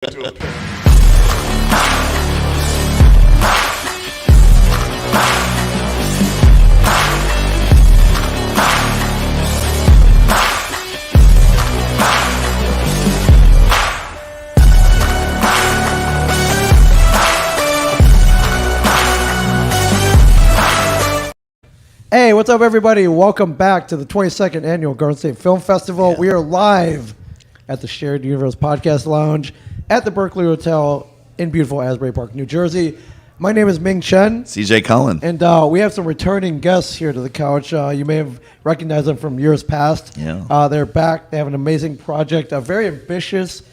to a pit. Hey, what's up, everybody? Welcome back to the 22nd Annual Garden State Film Festival. We are live at the Shared Universe Podcast Lounge at the Berkeley Hotel in beautiful Asbury Park, New Jersey. My name is Ming Chen. CJ Cullen. And we have some returning guests here to the couch. You may have recognized them from years past. Yeah. They're back. They have an amazing project, a very ambitious,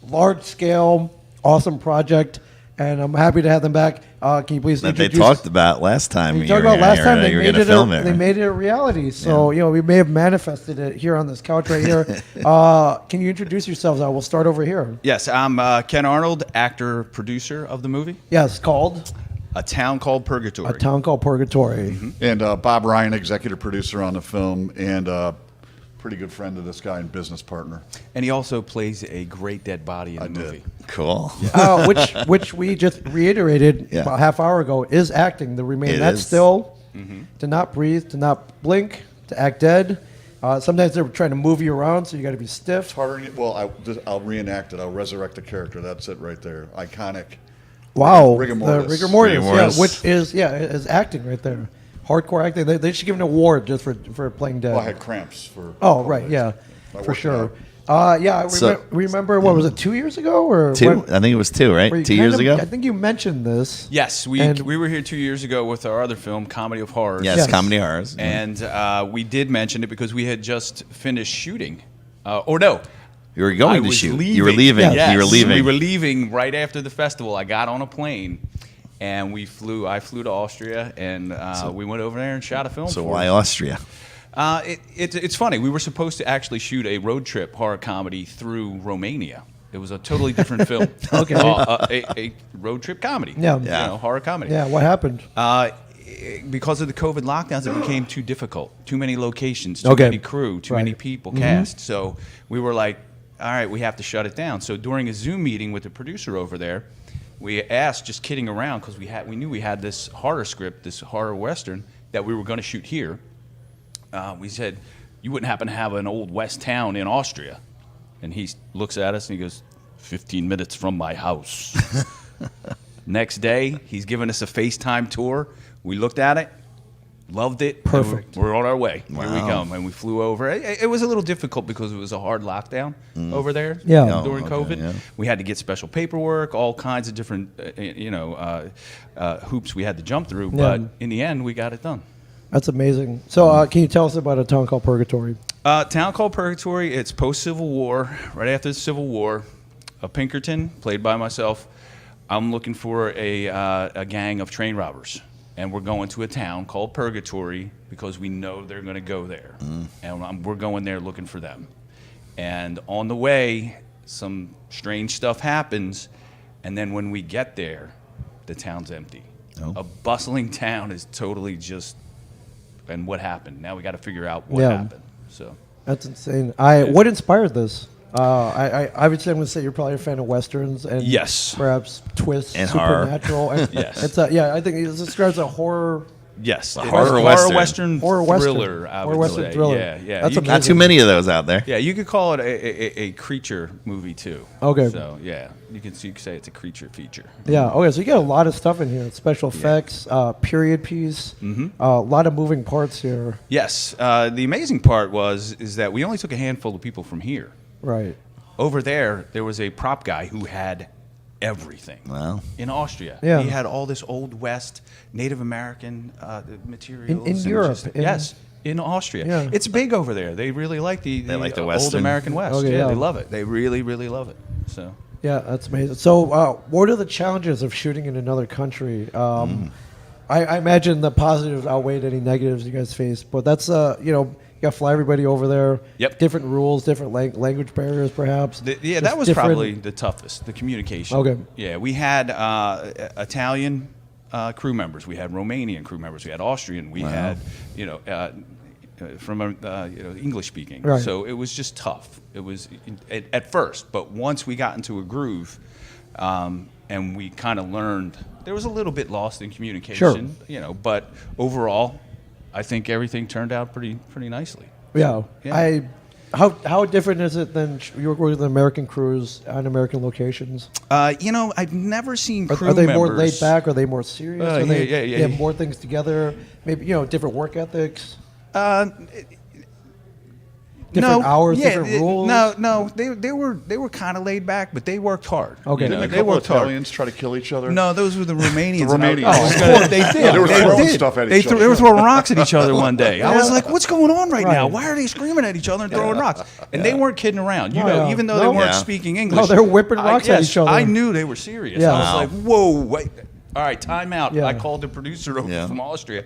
large-scale, awesome project. And I'm happy to have them back. Can you please That introduce? they talked about last time. We talked about last time you were going to film it. They made it a reality. So, we may have manifested it here on this couch right here. Can you introduce yourselves? We'll start over here. Yes, I'm Ken Arnold, actor, producer of the movie. Yes, called? A Town Called Purgatory. A Town Called Purgatory. Mm-hmm. And Bob Ryan, executive producer on the film, and pretty good friend of this guy and business partner. And he also plays a great dead body in the movie. Cool. Which we just reiterated about a half hour ago is acting. The remain that still, to not breathe, to not blink, to act dead. Sometimes they're trying to move you around, so you got to be stiff. I'll reenact it. I'll resurrect the character. That's it right there. Iconic. Wow. Rigor mortis. Rigor mortis, Rigor mortis. which is acting right there. Hardcore acting. They should give an award just for playing dead. Well, I had cramps for. Oh, right, yeah, for sure. Remember, what was it, 2 years ago? Or Two? what? I think it was two, right? 2 years ago? I think you mentioned this. Yes, we were here 2 years ago with our other film, Comedy of Horrors. Yes, Comedy Horrors. And we did mention it because we had just finished shooting. Or no. You were going I to was shoot. Leaving. You were leaving. Yes. You were leaving. We were leaving right after the festival. I got on a plane. And I flew to Austria, and we went over there and shot a film. So why Austria? It's funny. We were supposed to actually shoot a road trip horror comedy through Romania. It was a totally different film. Okay. A road trip comedy. Yeah. Horror comedy. Yeah, what happened? Because of the COVID lockdowns, it became too difficult. Too many locations, too Okay. many crew, too many people cast. So we were like, all right, we have to shut it down. So during a Zoom meeting with the producer over there, we asked, just kidding around, because we knew we had this horror script, this horror western that we were going to shoot here. We said, you wouldn't happen to have an old west town in Austria? And he looks at us and he goes, 15 minutes from my house. Next day, he's giving us a FaceTime tour. We looked at it, loved it. Perfect. We're on our way. Wow. Here we come. And we flew over. It was a little difficult because it was a hard lockdown over there during COVID. Yeah. We had to get special paperwork, all kinds of different hoops we had to jump through. Yeah. But in the end, we got it done. That's amazing. So can you tell us about A Town Called Purgatory? Town Called Purgatory, it's post-Civil War, right after the Civil War. A Pinkerton, played by myself. I'm looking for a gang of train robbers. And we're going to a town called Purgatory because we know they're going to go there. And we're going there looking for them. And on the way, some strange stuff happens. And then when we get there, the town's empty. Oh. A bustling town is totally just, and what happened? Now we got to figure out what happened. So That's insane. What inspired this? Obviously, I'm going to say you're probably a fan of westerns and perhaps twists, and supernatural. horror. And Yes. I think it describes a horror. Yes, Horror western thriller. I Horror would western say. thriller. Yeah. That's You amazing. Not too many of those out there. Yeah, you could call it a creature movie too. Okay. So yeah, you could say it's a creature feature. Yeah. Okay. So you got a lot of stuff in here: special effects, period piece, a lot of moving parts here. Yes. The amazing part is that we only took a handful of people from here. Right. Over there was a prop guy who had everything. Wow. In Austria. Yeah. He had all this Old West Native American materials. In and Europe. Yes. In Austria. Yeah. It's big over there. They really like the like the old Western. American West. Okay, yeah. They love it. They really, really love it. So. Yeah, that's amazing. So, what are the challenges of shooting in another country? I imagine the positives outweighed any negatives you guys face, but that's you got to fly everybody over there. Yep. Different rules, different language barriers, perhaps. That was probably the toughest, the communication. Okay. Yeah, we had Italian crew members. We had Romanian crew members. We had Austrian. We had, English speaking. Right. So it was just tough. It was at first, but once we got into a groove, and we kind of learned, there was a little bit lost in communication, but overall, I think everything turned out pretty nicely. Yeah. Yeah. How different is it than you work with American crews on American locations? I've never seen crew Are they members. more laid back? Are they more serious? Are they yeah. they have more things together? Maybe different work ethics. Different hours, different rules. No, they were kind of laid back, but they worked hard. Okay. Didn't a they couple worked hard. Italians try to kill each other? No, those were the Romanians. The Romanians. I was gonna- they did. They were throwing stuff at each other. They were throwing rocks at each other one day. I was like, "What's going on right now? Why are they screaming at each other and throwing rocks?" And they weren't kidding around. Even though they weren't Yeah. speaking English. No, they were whipping rocks at each other. I knew they were serious. Yeah. I was Wow. like, "Whoa, wait." All right, time out. Yeah. I called the producer over Yeah. from Austria.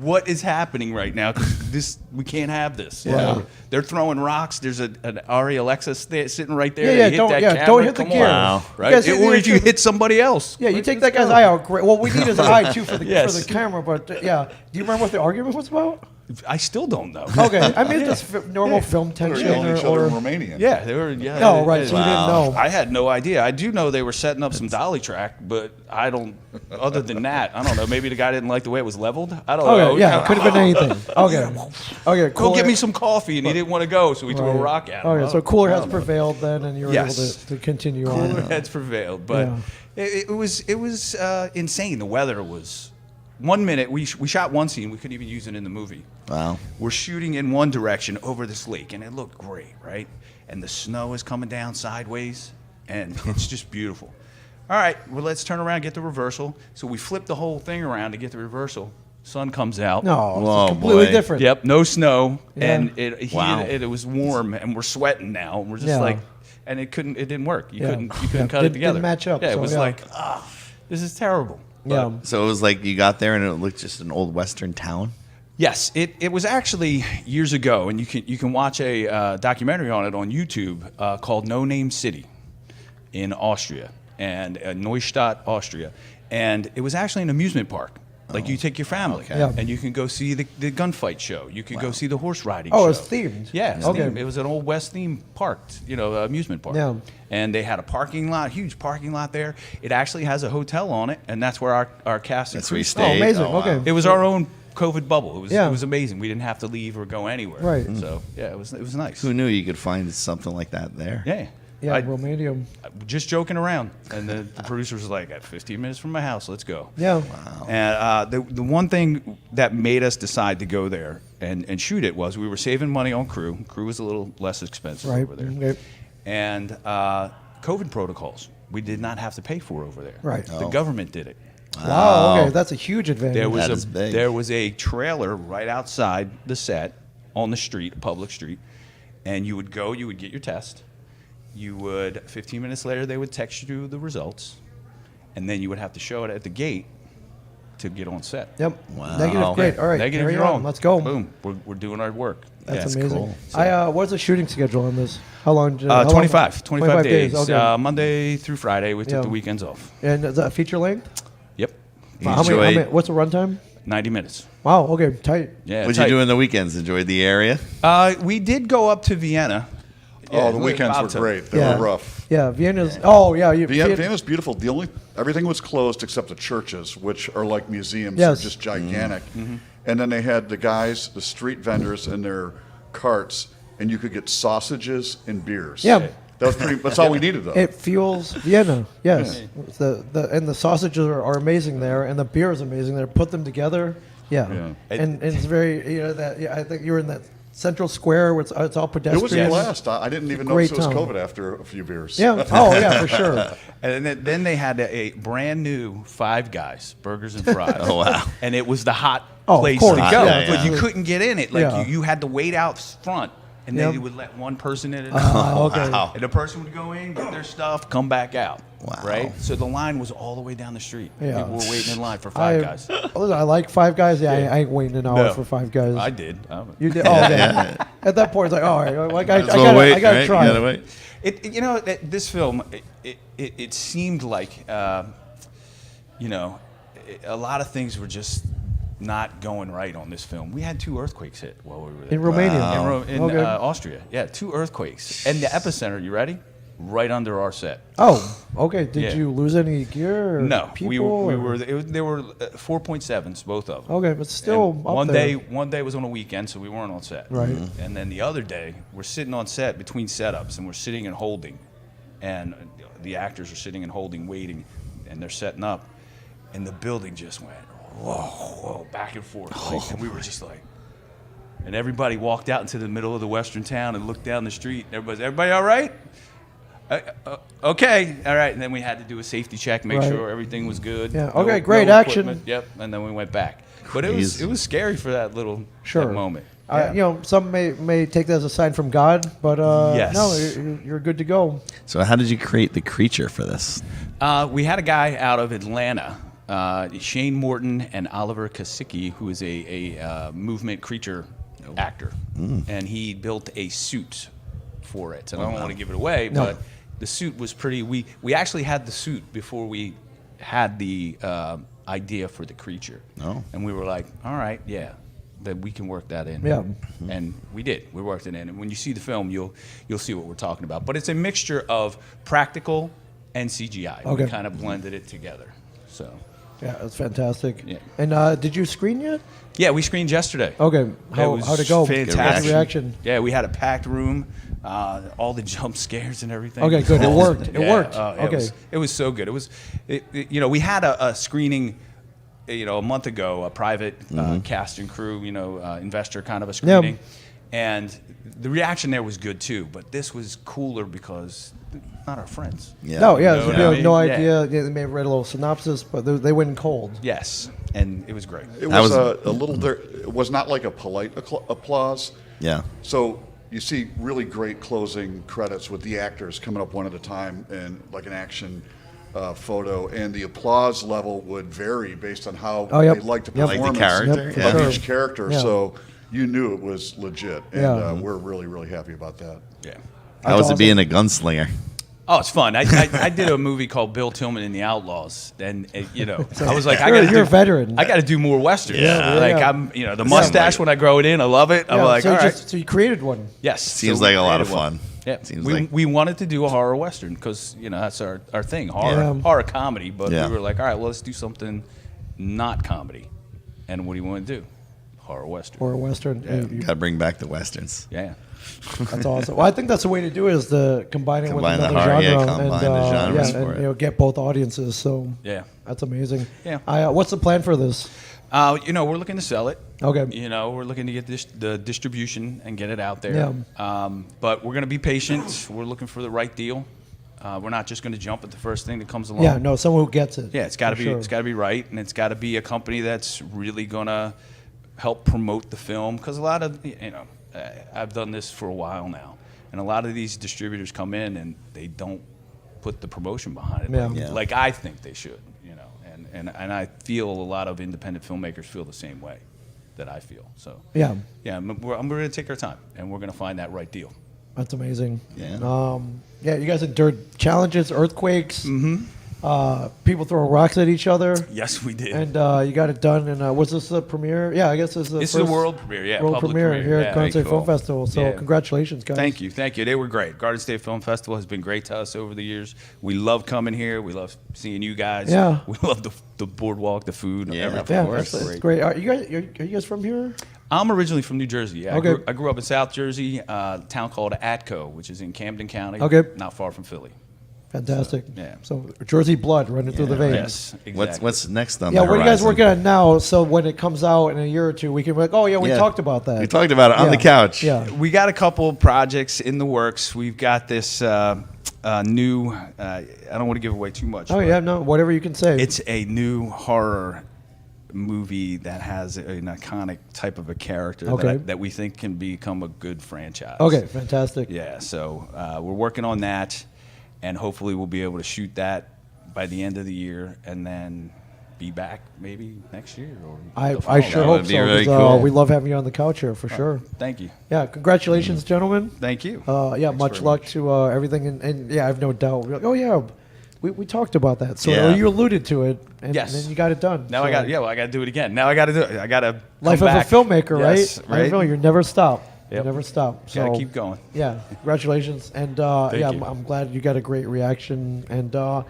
What is happening right now? 'Cause we can't have this. Yeah. They're throwing rocks. There's an Ari Alexa sitting right there. Yeah, They yeah, hit don't- that yeah, camera. don't hit the Come gear. on. Wow. Right? You guys hit Or the if you gear. hit somebody else. Yeah, you take that guy's eye out. Great. Well, we need his eye too for the Yes. camera. But yeah, do you remember what the argument was about? I still don't know. Okay, I mean it's just normal film They were tension killing each other or in Romanian. Yeah, they were. Yeah. no, right? So you didn't know. I had no idea. I do know they were setting up some dolly track, but I don't. Other than that, I don't know. Maybe the guy didn't like the way it was leveled. I don't know. Okay, yeah, it could have been anything. Okay, Go cool. get me some coffee, and he didn't want to go, so we threw a Right. rock at him. Okay, so cooler heads prevailed then, and you were Yes. able to continue Cooler on. heads prevailed, but it was insane. The weather was. 1 minute we shot one scene. We couldn't even use it in the movie. Wow. We're shooting in one direction over this lake, and it looked great, right? And the snow is coming down sideways, and it's just beautiful. All right, well, let's turn around and get the reversal. So we flip the whole thing around to get the reversal. Sun comes out. No, Whoa, it's completely boy. different. Yep, no snow, Yeah. and it Wow. was warm, and we're sweating now. And we're just Yeah. like, and it didn't work. You Yeah. couldn't Yeah. cut it Didn't together. match up, Yeah, it so was yeah. like, this is terrible. Yeah. So it was like you got there and it looked just an old Western town. Yes, it was actually years ago, and you can watch a documentary on it on YouTube called No Name City in Austria, and Neustadt, Austria, and it was actually an amusement park. Like you take your family, Okay. Yeah. and you can go see the gunfight show. You could go see the horse riding. Oh, show. it's themed. Yeah, it's Okay. themed. It was an old West theme park, amusement park. Yeah. And they had a parking lot, huge parking lot there. It actually has a hotel on it, and that's where our cast and That's crew where you stayed. Oh, stayed. amazing. Oh, wow. Okay. It was our own COVID bubble. It Yeah. was amazing. We didn't have to leave or go anywhere. Right. So yeah, it was nice. Who knew you could find something like that there? Yeah. Yeah, I- Romania. just joking around, and the producer was like, "At 15 minutes from my house, let's go." Yeah. And the one thing that made us decide to go there and shoot it was we were saving money on crew. Crew was a little less expensive Right. over there, Okay. and COVID protocols we did not have to pay for over there. Right. The Oh. government did it. Wow. Okay, that's a huge advantage. That is big. There was a trailer right outside the set on the street, a public street, and you would go, you would get your test. You would 15 minutes later they would text you the results, and then you would have to show it at the gate to get on set. Yep. Wow. Negative. Great. All right. Negative, carry you're on. on. Let's go. Boom. We're doing our work. That's Yeah. amazing. cool. What's the shooting schedule on this? How long? How long- 25 days. Okay. Monday through Friday. We took Yeah. the weekends off. And is that a feet length? Yep. You How enjoyed- many, what's the runtime? 90 minutes. Wow. Okay. Tight. Yeah. What'd tight. you do in the weekends? Enjoyed the area? We did go up to Vienna. Oh, the weekends about were to- great. They Yeah. were rough. Yeah. Vienna's. Oh, yeah. Vienna's beautiful. Everything was closed except the churches, which are like museums. Yes. They're just gigantic. Mm-hmm. And then they had the guys, the street vendors, in their carts, and you could get sausages and beers. Yeah. That's all we needed, though. It fuels Vienna. Yes. And the sausages are amazing there, and the beer is amazing there. Put them together. Yeah. Yeah. And it's very I think you were in that central square where it's all pedestrian. It was a blast. I didn't even Great notice it was town. COVID after a few beers. Yeah. Oh yeah, for sure. And then they had a brand new Five Guys burgers and fries. Oh, wow. And it was the hot Oh, of place course. to Hot, go, yeah, but yeah. you couldn't get in it. Like Yeah. you had to wait out front, and then Yep. you would let one person in. Okay. Wow. And the person would go in, get their stuff, come back out. Wow. Right. So the line was all the way down the street. Yeah. People were waiting in line for Five Guys. Listen, I like Five Guys. Yeah, Yeah. I ain't waiting an hour No. for Five Guys. I did. You did. Oh, okay. At that point, it's like, all right, like I Might as well wait, gotta right? try. You gotta wait. This film, it seemed like, a lot of things were just not going right on this film. We had 2 earthquakes hit while we were there. In Romania. In Okay. Austria. Yeah, 2 earthquakes. And the epicenter, you ready? Right under our set. Oh, okay. Did Yeah. you lose any gear? Or No, people, we or- were. They were 4.7s, both of them. Okay, but still And up one there. one day was on a weekend, so we weren't on set. Right. And then the other day, we're sitting on set between setups, and we're sitting and holding, and the actors are sitting and holding, waiting, and they're setting up, and the building just went whoa, back and forth, like, and we were just like. And everybody walked out into the middle of the western town and looked down the street. Everybody all right? Okay, all right. And then we had to do a safety check, make Right. sure everything was good. Yeah, okay, great action. equipment. Yep, and then we went back. But it Crazy. was scary for that little Sure. that moment. You know, some may take that as a sign from God, but Yes. no, you're good to go. So how did you create the creature for this? We had a guy out of Atlanta, Shane Morton and Oliver Kasicki, who is a movement creature actor, and he built a suit for it. And I don't want to give it away, No. but the suit was pretty. We actually had the suit before we had the idea for the creature. Oh. And we were like, all right, yeah, that we can work that in. Yeah. And we did. We worked it in. And when you see the film, you'll see what we're talking about. But it's a mixture of practical and CGI. Okay. We kind of blended it together. So. Yeah, that's fantastic. Yeah. And did you screen yet? Yeah, we screened yesterday. Okay, how'd it go? Fantastic. How's the reaction? Yeah, we had a packed room, all the jump scares and everything. Okay, good. It worked. It worked. Okay. It was so good. You know, we had a screening, you know, a month ago, a private cast and crew, you know, investor kind of a screening, and the reaction there was good too. But this was cooler because not our friends. Yeah. No, yeah, You know so what you I have mean? no Yeah. idea. Yeah, they may have read a little synopsis, but they went in cold. Yes, and it was great. It That was, was- a little. It was not like a polite applause. Yeah. So you see really great closing credits with the actors coming up one at a time and like an action photo, and the applause level would vary based on how Oh, yep. they liked the Yep. performance Like the character, Yep, for yeah. of sure. each character. Yeah. So you knew it was legit, and Yeah. we're really, really happy about that. Yeah. How was awesome. it being a gunslinger? Oh, it's fun. I did a movie called Bill Tillman and the Outlaws, and you know, I was like, You're a veteran. I got to do more westerns. Yeah. Like Yeah. I'm, you know, the mustache when I grow it in, I love it. I'm Yeah, like, so, all you right, so you created one. yes. Seems So like we a lot of created one. fun. Yeah, Seems we, like- we wanted to do a horror western because you know that's our thing, horror comedy. But Yeah. we were like, all right, well, let's do something not comedy. And what do you want to do? Horror western. Or a western. Got to bring back the westerns. Yeah. That's awesome. Well, I think that's the way to do it, is to combine it Combine with the another horror, yeah, genre, combine and the genres yeah, for and it. you know, get both audiences. So Yeah. that's amazing. Yeah. What's the plan for this? You know, we're looking to sell it. Okay. You know, we're looking to get the distribution and get it out there. Yeah. But we're going to be patient. We're looking for the right deal. We're not just going to jump at the first thing that comes along. Yeah, no, someone who gets it. Yeah, it's got to For be sure. it's got to be right, and it's got to be a company that's really going to help promote the film. Because a lot of I've done this for a while now, and a lot of these distributors come in and they don't put the promotion behind it, Yeah. Yeah. like I think they should. You know, and I feel a lot of independent filmmakers feel the same way that I feel. So Yeah, yeah, we're going to take our time, and we're going to find that right deal. that's amazing. Yeah. Yeah, you guys endured challenges, earthquakes. People throwing rocks at each other. Yes, we did. And you got it done. And was this the premiere? Yeah, I guess this is the This is the first world premiere, yeah, world public premiere premiere. here Yeah, at Garden very State Film cool. Festival. So Yeah. congratulations, guys. Thank you. They were great. Garden State Film Festival has been great to us over the years. We love coming here. We love seeing you guys. Yeah. We love the boardwalk, the food, Yeah, everything. Yeah, Of course. that's great. Are you guys from here? I'm originally from New Jersey. Yeah, Okay. I grew up in South Jersey, a town called Atco, which is in Camden County. Okay. Not far from Philly. Fantastic. yeah. So Jersey blood running through the veins. Yes. Exactly. What's next on Yeah, the what are you guys horizon? working on now? So when it comes out in a year or two, we can be like, oh yeah, we talked about that. We talked about it on Yeah. the couch. Yeah. We got a couple projects in the works. We've got this new. I don't want to give away too much. Oh but yeah, no, whatever you can say. It's a new horror movie that has an iconic type of a character Okay. that we think can become a good franchise. okay, fantastic. Yeah, so we're working on that, and hopefully we'll be able to shoot that by the end of the year, and then be back maybe next year. Or I the I following. sure That hope would so. be really 'Cause, cool. we love having you on the couch here for sure. Thank you. Yeah, congratulations, gentlemen. Thank you. Yeah, Thanks much very luck much. to everything, and yeah, I have no doubt. We're like, oh yeah, We talked about that. So Yeah. you alluded to it, and Yes. then you got it done. Now So I got I got to do it again. Now I got to do it. I got to life of a filmmaker, Yes, right? right. I know you never stop. Yep. You never stop. So Gotta keep going. Yeah, congratulations, and Thank you. I'm glad you got a great reaction. And I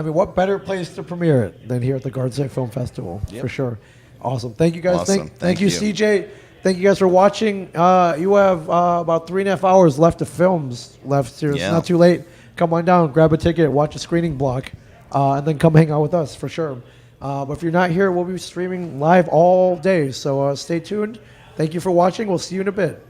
mean, what better place to premiere it than here at the Garden State Film Festival for sure. Awesome. Thank you guys. Awesome. Thank you, Thank you. CJ. Thank you guys for watching. You have about 3.5 hours left of films left here. It's Yeah. not too late. Come on down, grab a ticket, watch a screening block, and then come hang out with us for sure. But if you're not here, we'll be streaming live all day. So stay tuned. Thank you for watching. We'll see you in a bit.